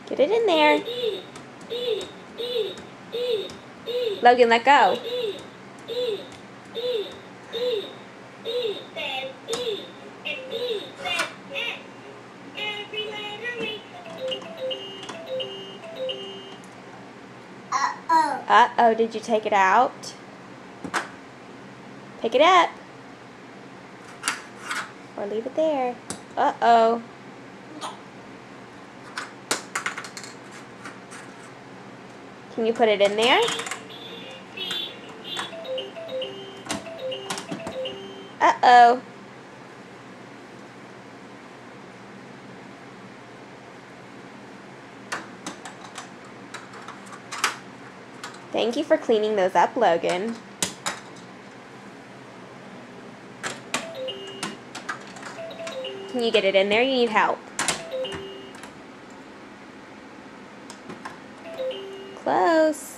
Get it in there. Logan, let go. Uh-oh, did you take it out? Pick it up. Or leave it there. Uh-oh. Can you put it in there? Uh-oh. Thank you for cleaning those up, Logan. Can you get it in there? You need help. Close.